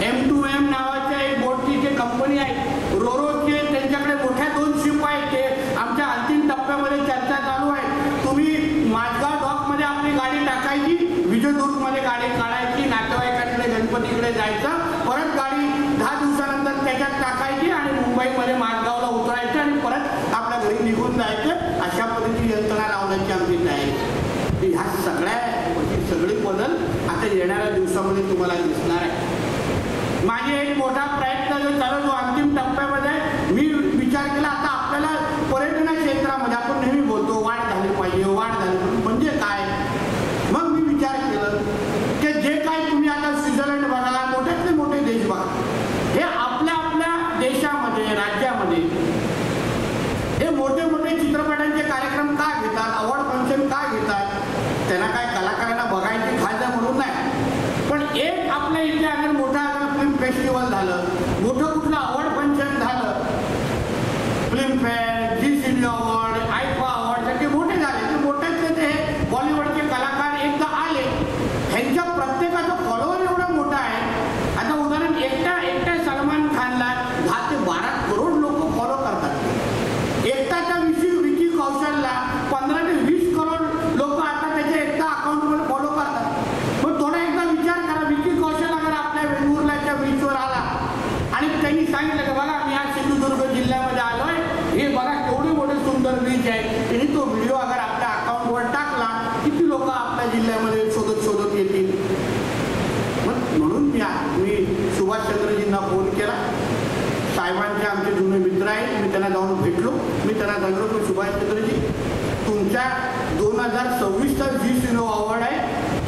M2M नावाच्या एक बोटची जे कंपनी आहे, रोरोचे, त्यांच्याकडे मोठ्या 2 शिप आहेत. ते आमच्या अंतिम टप्प्यामध्ये चर्चा चालू आहे. तुम्ही माझगाव डॉकमध्ये आपली गाडी टाकायची, विजयदुर्गमध्ये गाडी काढायची, नातेवाईकांकडे गणपतीकडे जायचं, परत गाडी 10 दिवसानंतर त्याच्यात टाकायची आणि मुंबईमध्ये माझगावला उतरायचं आणि परत आपल्या घरी निघून जायचं. अशा पद्धतीची यंत्रणा लावण्याची आमची तयारी. ह्या सगळे बदल आता येणाऱ्या दिवसामध्ये तुम्हाला दिसणार आहे. माझे एक मोठा प्रयत्न जो चालू, जो अंतिम टप्प्यामध्ये मी विचार केला, आता आपल्याला पर्यटन क्षेत्रामध्ये आपण नेहमी बोलतो वाढ झाली पाहिजे, वाढ झाली पाहिजे, म्हणजे काय. मग मी विचार केलं की जे काय तुम्ही आता स्वित्झर्लंड बघा, मोठ्यातले मोठे देश बघा, हे आपल्या आपल्या देशामध्ये, राज्यामध्ये हे मोठे मोठे चित्रपटांचे कार्यक्रम का घेतात, अवॉर्ड फंक्शन का घेतात. त्यांना काय कलाकारांना बघायची खायचं म्हणून नाही, पण एक आपल्या इथे अगर मोठा फिल्म फेस्टिवल झालं, मोठं कुठलं अवॉर्ड फंक्शन झालं, फिल्मफेअर, झी सिने अवॉर्ड, आयफा अवॉर्ड सारखे मोठे झाले, ते मोठ्यातले ते बॉलिवूडचे कलाकार एकदा आले, ह्यांच्या प्रत्येकाचं फॉलोअर एवढा मोठा आहे. आता उदाहरण एकट्या सलमान खानला 10 ते 12 करोड लोक फॉलो करतात. एकटाच्या विकी कौशलला 15 ते 20 करोड लोक आता त्याच्या एकटा अकाउंटवर फॉलो करतात. मग थोडा एकदा विचार करा, विकी कौशल अगर आपल्या वेंगुर्ल्याच्या बीचवर आला आणि त्यांनी सांगितलं की बघा मी आज सिंधुदुर्ग जिल्ह्यामध्ये आलोय, हे बघा केवढे मोठे सुंदर बीच आहे, त्यांनी तो व्हिडिओ अगर आपल्या अकाउंटवर टाकला, किती लोक आपल्या जिल्ह्यामध्ये शोधत येतील. म्हणून मी सुभाषचंद्रजींना फोन केला. साहेबांचे आमचे जुने मित्र आहेत, मी त्यांना जाऊन भेटलो. मी त्यांना सांगितलं की सुभाषचंद्रजी, तुमच्या 2026चा झी सिने अवॉर्ड आहे,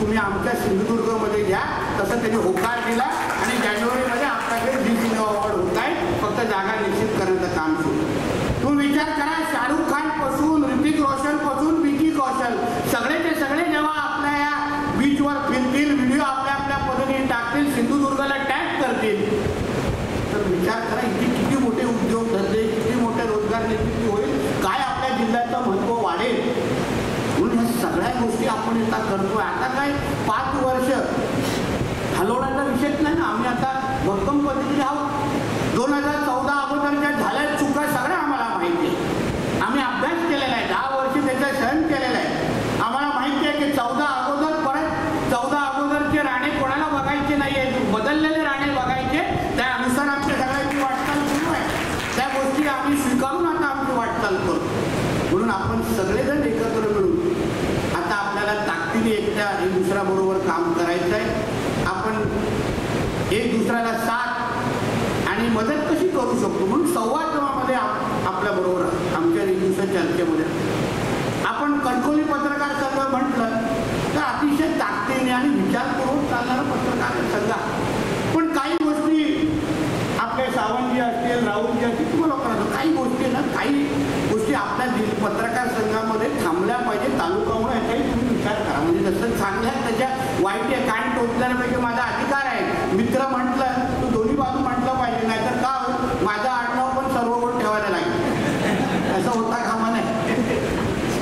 तुम्ही आमच्या सिंधुदुर्गमध्ये घ्या. तसं त्यांनी होकार दिला आणि जानेवारीमध्ये आपल्याकडे झी सिने अवॉर्ड होत आहे, फक्त जागा निश्चित करण्याचं काम सुरू. तुम्ही विचार करा, शाहरुख खान पासून, ऋतिक रोशन पासून, विकी कौशल, सगळेचे सगळे जेव्हा आपल्या या बीचवर फिरतील, व्हिडिओ आपल्या आपल्या पद्धतीने टाकतील, सिंधुदुर्गला टॅग करतील, तर विचार करा इथे किती मोठे उद्योग धंदे, किती मोठे रोजगार निर्मिती होईल, काय आपल्या जिल्ह्याचं महत्त्व वाढेल. म्हणून ह्या सगळ्या गोष्टी आपण आता करतोय. आता काय 5 वर्ष हलवण्याचा विषयच नाही ना, आम्ही आता भक्कम पद्धतीने आहोत. 2014 अगोदरच्या झाल्या चुका सगळ्या आम्हाला माहिती आहे. आम्ही अभ्यास केलेला आहे, 10 वर्ष त्याचा सहन केलेला आहे. आम्हाला माहिती आहे की 14 अगोदरचे राणे कोणाला बघायचे नाही आहेत, बदललेले राणे बघायचे, त्यानुसार आमच्या सगळ्यांची वाटचाल सुरू आहे. त्या गोष्टी आम्ही स्वीकारून आता आमची वाटचाल करतो. म्हणून आपण सगळेजण एकत्र मिळून आता आपल्याला ताकदीने एक दुसऱ्याबरोबर काम करायचं आहे. आपण एक दुसऱ्याला साथ आणि मदत कशी करू शकतो म्हणून संवादामध्ये आपल्याबरोबर आमच्या एक दुसऱ्या चर्चेमध्ये आपण कणकवली पत्रकार संघ म्हटलं तर अतिशय ताकदीने आणि विचार करून चालणारा पत्रकार संघ. पण काही गोष्टी आपले सावंतजी असतील, राहुलजी असतील, तुम्हाला कळतं काही गोष्टी ना, काही गोष्टी आपल्या पत्रकार संघामध्ये थांबल्या पाहिजे. तालुकामुळे याचाही तुम्ही विचार करा. म्हणजे जसं चांगल्या त्याच्या वाईट आहे, कान टोचल्यापैकी माझा अधिकार आहे. मित्र म्हटलं तू दोन्ही बाजू म्हटलं पाहिजे, नाहीतर का माझं आडनाव पण सर्व गोष्ट ठेवायला लागेल. असं होता कामा नाही.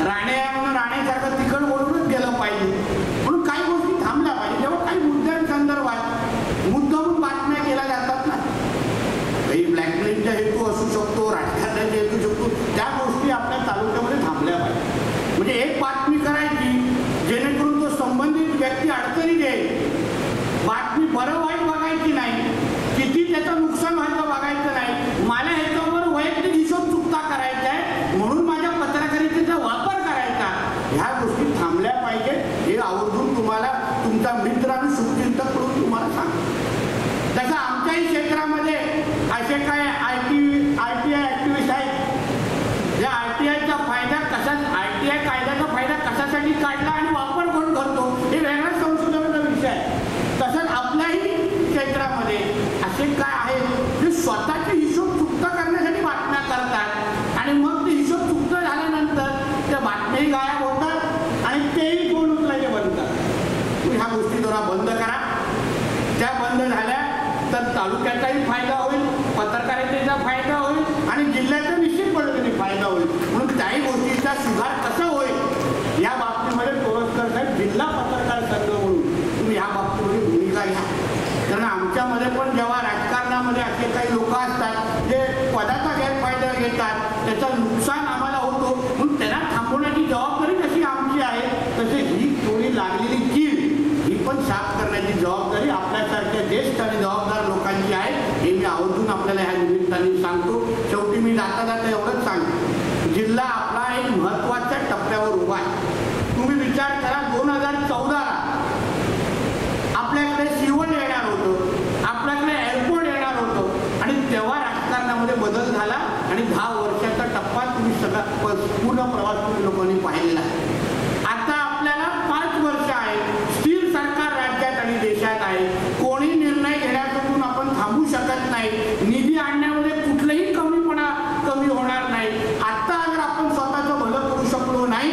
राणे आहे म्हणून राणेसारखं तिकड बोलूनच गेलं पाहिजे. म्हणून काही गोष्टी थांबल्या पाहिजे. जेव्हा काही मुद्द्यांसंदर्भात मुद्दामून बातम्या केल्या जातात क्षेत्रामध्ये असे काय ITI ॲक्टिव्हिस्ट आहेत, या ITIचा फायदा ITI कायद्याचा फायदा कशासाठी काढला आणि वापर कोण करतो हे वेगळा संशोधनाचा विषय आहे. तसंच आपल्याही क्षेत्रामध्ये असे काय आहेत जे स्वतःचे हिशोब चुकता करण्यासाठी बातम्या करतात आणि मग ते हिशोब चुकता झाल्यानंतर त्या बातम्याही गायब होतात आणि तेही कोण उचलायचे बंद करतात. ह्या गोष्टी जरा बंद करा. त्या बंद झाल्या तर तालुक्याचाही फायदा होईल, पत्रकारितेचा फायदा होईल आणि जिल्ह्याचा निश्चित पद्धतीने फायदा होईल. म्हणून त्याही गोष्टीचा सुधार कसा होईल या बाबतीमध्ये तोरसकर साहेब जिल्हा पत्रकार संघ म्हणून तुम्ही ह्या बाबतीमध्ये भूमिका घ्या. कारण आमच्यामध्ये पण जेव्हा राजकारणामध्ये असे काही लोक असतात जे पदाचा गैरफायदा घेतात, त्याचं नुकसान आम्हाला होतो, म्हणून त्यांना थांबवण्याची जबाबदारी कशी आमची आहे, तसे ही थोडी लागलेली कीड ही पण साफ करण्याची जबाबदारी आपल्यासारख्या ज्येष्ठ आणि जबाबदार लोकांची आहे. हे मी आवर्जून आपल्याला ह्या निमित्ताने सांगतो. शेवटी मी जाता जाता एवढंच सांगतो, जिल्हा आपला एक महत्त्वाच्या टप्प्यावर उभा आहे. तुम्ही विचार करा, 2014 आपल्याकडे सिवन येणार होतं, आपल्याकडे एअरपोर्ट येणार होतं आणि तेव्हा राजकारणामध्ये बदल झाला आणि 10 वर्षाचा टप्पा तुम्ही सगळा पूर्ण प्रवास तुम्ही लोकांनी पाहिलेला आहे. आता आपल्याला 5 वर्ष आहे, स्थिर सरकार राज्यात आणि देशात आहे. कोणी निर्णय घेण्यापासून आपण थांबू शकत नाही. निधी आणण्यामध्ये कुठलाही कमी होणार नाही. आता अगर आपण स्वतःचं भलं करू शकलो नाही,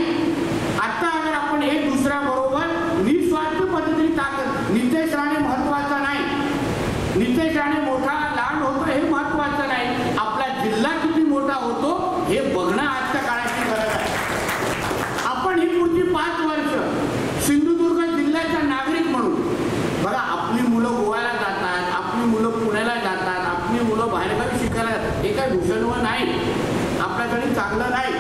आता अगर आपण एक दुसऱ्याबरोबर निस्वार्थ पद्धतीने ताकद, नितेश राणे महत्वाचा नाही, नितेश राणे मोठा लहान होतो हे महत्वाचं नाही, आपला जिल्हा किती मोठा होतो हे बघणं आजच्या काळाची गरज आहे. आपण ही पुढची 5 वर्ष सिंधुदुर्ग जिल्ह्याचा नागरिक म्हणून बघा, आपली मुलं गोव्याला जातात, आपली मुलं पुण्याला जातात, आपली मुलं बाहेरगावी शिकायला जातात. हे काही भूषणव नाही, आपल्याकडे चांगलं नाही,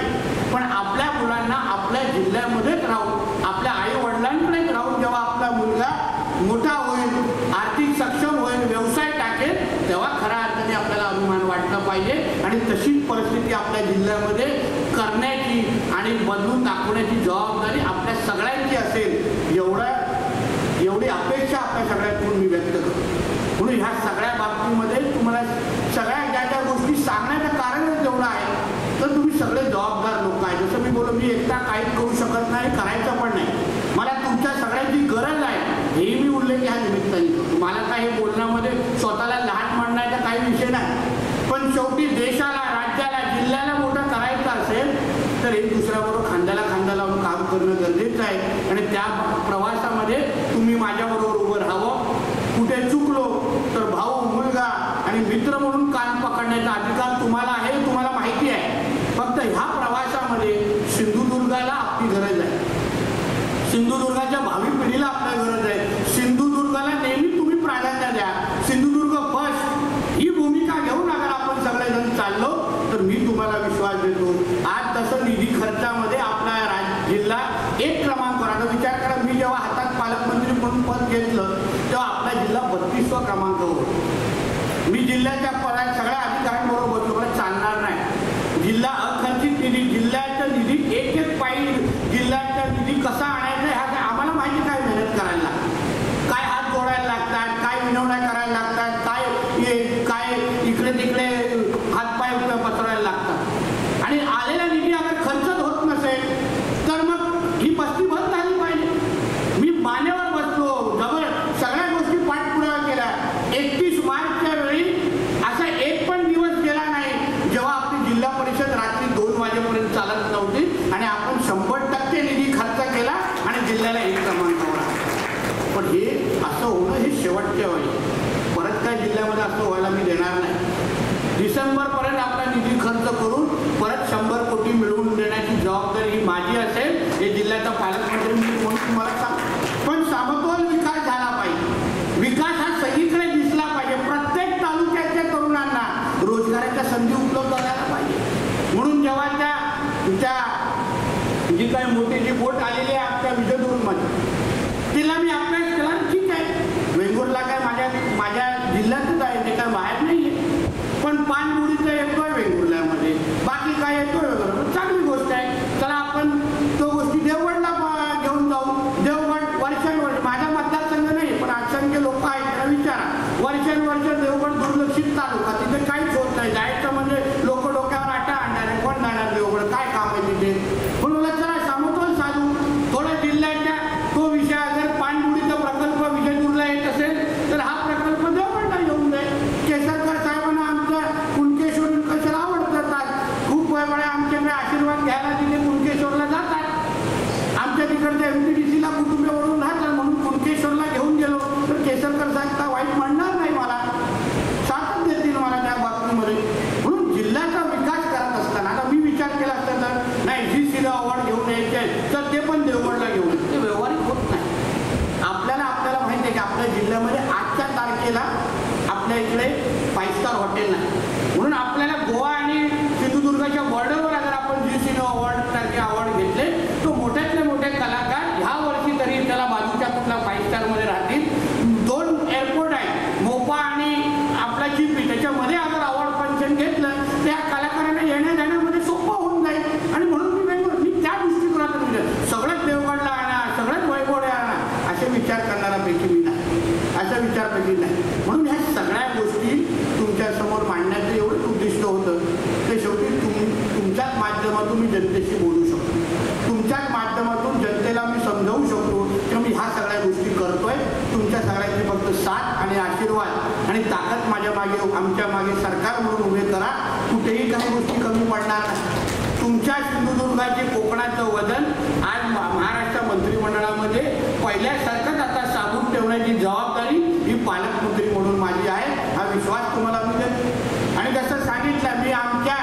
पण आपल्या मुलांना आपल्या जिल्ह्यामध्येच राहून, आपल्या आई वडिलांकडेच राहून जेव्हा आपला मुलगा मोठा होईल, आर्थिक सक्षम होईल, व्यवसाय टाकेल, तेव्हा खऱ्या अर्थाने आपल्याला अभिमान वाटला पाहिजे. आणि तशीच परिस्थिती आपल्या जिल्ह्यामध्ये करण्याची आणि बदलून दाखवण्याची जबाबदारी आपल्या सगळ्यांची असेल, एवढी अपेक्षा आपल्या सगळ्यांकडून मी व्यक्त करतो. म्हणून ह्या सगळ्या बाबतीमध्ये तुम्हाला सगळ्या ज्या गोष्टी सांगण्याचं कारणच एवढं आहे तर तुम्ही सगळे जबाबदार लोक आहे. जसं मी बोललो, मी एकटा काहीच करू शकत नाही, करायचं पण नाही. मला तुमच्या सगळ्यांची गरज आहे हेही मी उल्लेख ह्या निमित्ताने. मला काही बोलण्यामध्ये स्वतःला लहान म्हणण्याचा काही विषय नाही, पण शेवटी देशाला, राज्याला, जिल्ह्याला मोठं करायचं असेल तर एक दुसऱ्याबरोबर खांद्याला खांदा लावून काम करणं गरजेचं आहे. आणि त्या प्रवासामध्ये तुम्ही माझ्याबरोबर उभं राहावं. कुठे चुकलो तर भाऊ, मुलगा आणि मित्र म्हणून कान पकडण्याचा अधिकार तुम्हाला आहे, तुम्हाला माहिती आहे. फक्त ह्या प्रवासामध्ये सिंधुदुर्गाला आपली गरज आहे, सिंधुदुर्गाच्या भावी पिढीला आपल्या गरज आहे. सिंधुदुर्गाला नेहमी तुम्ही प्राधान्य द्या. सिंधुदुर्ग फर्स्ट ही भूमिका घेऊन अगर आपण सगळेजण चाललो तर मी तुम्हाला विश्वास देतो, आज तसं निधी खर्चामध्ये आपला जिल्हा 1 क्रमांकावर. आता विचार करा, मी जेव्हा हातात पालकमंत्री म्हणून पद घेतलं तेव्हा आपला जिल्हा 32वा क्रमांकावर. मी जिल्ह्याच्या सगळ्या अधिकाऱ्यांबरोबर बसलो, मला चालणार नाही. जिल्हा अखर्चित निधी, जिल्ह्याचा निधी एक पायी, जिल्ह्याचा निधी कसा आणायचा ह्या आम्हाला माहिती. काय मेहनत करायला लागतात, काय हात जोडायला लागतात, काय विनवण्या करायला लागतात, काय इकडे तिकडे हातपाय पसरायला लागतात. आणि आलेला निधी अगर खर्चच होत नसेल तर मग ही बस्ती बंद झाली पाहिजे. मी मान्यवर बसलो, जवळ सगळ्या गोष्टी पाठपुरावा केला. 31 मार्चच्या वेळी असा एक पण दिवस गेला नाही जेव्हा आपली जिल्हा परिषद रात्री 2 वाजेपर्यंत चालत नव्हती आणि आपण 100% निधी खर्च केला आणि जिल्ह्याला 1 क्रमांकावर आला. पण हे असं होणं हे शेवटच्या वेळी, परत काय जिल्ह्यामध्ये असं व्हायला मी देणार नाही. डिसेंबरपर्यंत आपला निधी खर्च करून परत 100 कोटी मिळवून देण्याची जबाबदारी ही माझी असेल, हे जिल्ह्याचा पालकमंत्री म्हणून तुम्हाला सांग. पण समतोल विकास झाला पाहिजे. विकास हा सगळीकडे दिसला पाहिजे. प्रत्येक तालुक्याच्या तरुणांना रोजगाराच्या संधी उपलब्ध व्हायला पाहिजे. म्हणून जेव्हा त्या जी काही मोठी जी बोट आलेली आहे आपल्या विजयदुर्गमध्ये, तिला मी अभ्यास केला. ठीक आहे, वेंगुर्ला काय माझ्या जिल्ह्यातच आहे, ते काय बाहेर नाही आहे, पण पानबुडीचं येतोय वेंगुर्ल्यामध्ये, बाकी काय येतोय वगैरे, चांगली गोष्ट आहे. चला आपण तो गोष्टी देवगडला घेऊन वर्ष देवगड दुर्लक्षित तालुका, तिथे काहीच होत नाही. जायचं म्हणजे लोक डोक्यावर आटा आणणार आहे, कोण जाणार देवगड, काय काम आहे तिथे. पण मला चला समतोल साधू थोडं जिल्ह्याच्या तो विषय, अगर पाणबुडीचा प्रकल्प विजयपूरला येत असेल तर हा प्रकल्प देवगडला येऊन दे. केसरकर साहेबांना आमच्या कुणकेश्वरी कशाला आवडतात, खूप वेळा आमच्याकडे आशीर्वाद घ्यायला तिथे कुणकेश्वरला जातात. आमच्या तिकडच्या MTDCला कुटुंबावरून राहतात, म्हणून कुणकेश्वरला घेऊन गेलो तर केसरकर साहेब का वाईट म्हणणार नाही, मला साथच देतील मला त्या बाबतीमध्ये. म्हणून जिल्ह्याचा विकास करत असताना आता मी विचार केला असता तर नाही GCला अवॉर्ड घेऊन यायचे तर ते पण देवगडला घेऊन, ते व्यवहारिक होत नाही. आपल्याला माहिती आहे की आपल्या जिल्ह्यामध्ये आजच्या तारखेला आपल्या इकडे 5 स्टार हॉटेल नाही. म्हणून आपल्याला गोवा आणि सिंधुदुर्गाच्या बॉर्डरवर अगर आपण GCला अवॉर्ड सारखे अवॉर्ड घेतले तो मोठ्यातले मोठे कलाकार ह्या वर्षी तरी त्याला बाजूच्या कुठला 5 स्टारमध्ये राहतील. 2 एअरपोर्ट आहे, मोपा आणि आपला चिपी, त्याच्यामध्ये अगर अवॉर्ड फंक्शन घेतलं त्या कलाकारांना येण्या जाण्यामध्ये सोपं होऊन जाईल. आणि म्हणून मी त्या दृष्टिकोनातून म्हणजे सगळंच देवगडला आणा, सगळंच वैभवडे आणा असे विचार करणाऱ्यापैकी मी नाही, अशा विचारपैकी नाही. म्हणून ह्या सगळ्या गोष्टी तुमच्यासमोर मांडण्याचं एवढंच उद्दिष्ट होतं ते शेवटी तुमच्याच माध्यमातून मी जनतेशी बोलू शकतो, तुमच्याच माध्यमातून जनतेला मी समजावू शकतो की मी ह्या सगळ्या गोष्टी करतोय. तुमच्या सगळ्यांची फक्त साथ आणि आशीर्वाद आणि ताकद माझ्या मागे, आमच्या मागे सरकार म्हणून उभे करा. कुठेही काही गोष्टी कमी पडणार नाही. तुमच्या सिंधुदुर्गाचे कोकणाचं वजन आज महाराष्ट्र मंत्रिमंडळामध्ये पहिल्यासारखंच आता साबून ठेवण्याची जबाबदारी ही पालकमंत्री म्हणून माझी आहे, हा विश्वास तुम्हाला मी देतो. आणि जसं सांगितलं मी आमच्या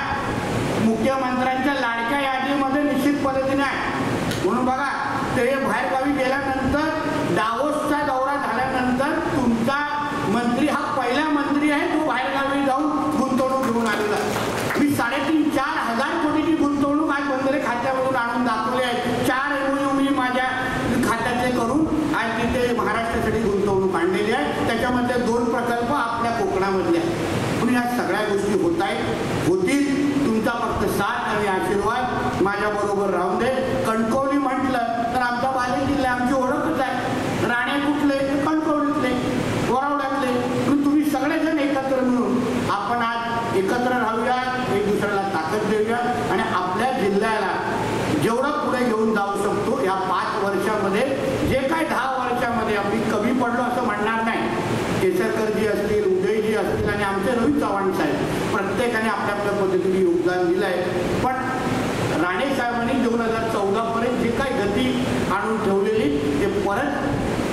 मुख्यमंत्र्यांच्या लाडक्या यादीमध्ये निश्चित पद्धतीने आहे. म्हणून बघा ते बाहेरगावी गेल्यानंतर दावोसचा दौरा झाल्यानंतर तुमचा मंत्री हा पहिला मंत्री आहे तो बाहेरगावी जाऊन गुंतवणूक घेऊन आलेला. मी 3,500-4 हजार कोटीची गुंतवणूक आज बंदरे खात्यामधून आणून दाखवली आहे. 4 MOU मी माझ्या खात्यातले करून आज तिथे महाराष्ट्रासाठी गुंतवणूक आणलेली आहे. त्याच्यामध्ये 2 प्रकल्प आपल्या कोकणामधले आहेत. पण ह्या सगळ्या गोष्टी होत आहेत, होतील. तुमचा फक्त साथ आणि आशीर्वाद माझ्याबरोबर राहून दे. कणकवली म्हटलं तर आमचा बाले जिल्हा आमची ओळखच आहे. राणे कुठले, कणकवलीतले, वरावड्यातले. पण तुम्ही सगळेजण एकत्र मिळून आपण आज एकत्र राहूया, एक दुसऱ्याला ताकद देऊया आणि आपल्या जिल्ह्याला जेवढं पुढे घेऊन जाऊ शकतो या 5 वर्षामध्ये, जे काय 10 वर्षामध्ये आम्ही कमी पडलो असं म्हणणार नाही. केसरकरजी असतील, उदयजी असतील आणि आमचे रोहित चव्हाण साहेब प्रत्येकाने आपल्या आपल्या पद्धतीने योगदान दिलं आहे. पण राणे साहेबांनी 2014 पर्यंत जे काही गती आणून ठेवलेली ते परत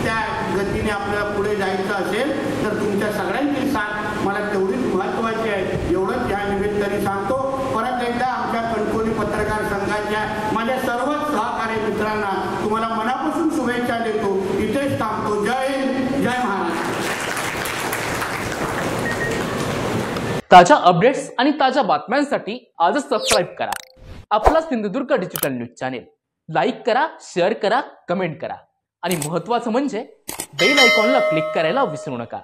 त्या गतीने आपल्याला पुढे जायचं असेल तर तुमच्या सगळ्यांची साथ मला तेवढीच महत्त्वाची आहे. एवढंच या निमित्ताने सांगतो. परत एकदा आमच्या कणकवली पत्रकार संघाच्या माझ्या सर्वच सहकारी मित्रांना तुम्हाला मनापासून शुभेच्छा देतो. इथेच थांबतो. जय हिंद, जय महाराष्ट्र. ताज्या अपडेट्स आणि ताज्या बातम्यांसाठी आजच सबस्क्राईब करा आपला Sindhudurg digital news channel. Like करा, शेअर करा, कमेंट करा आणि महत्त्वाचं म्हणजे बेल आयकॉनला क्लिक करायला विसरू नका.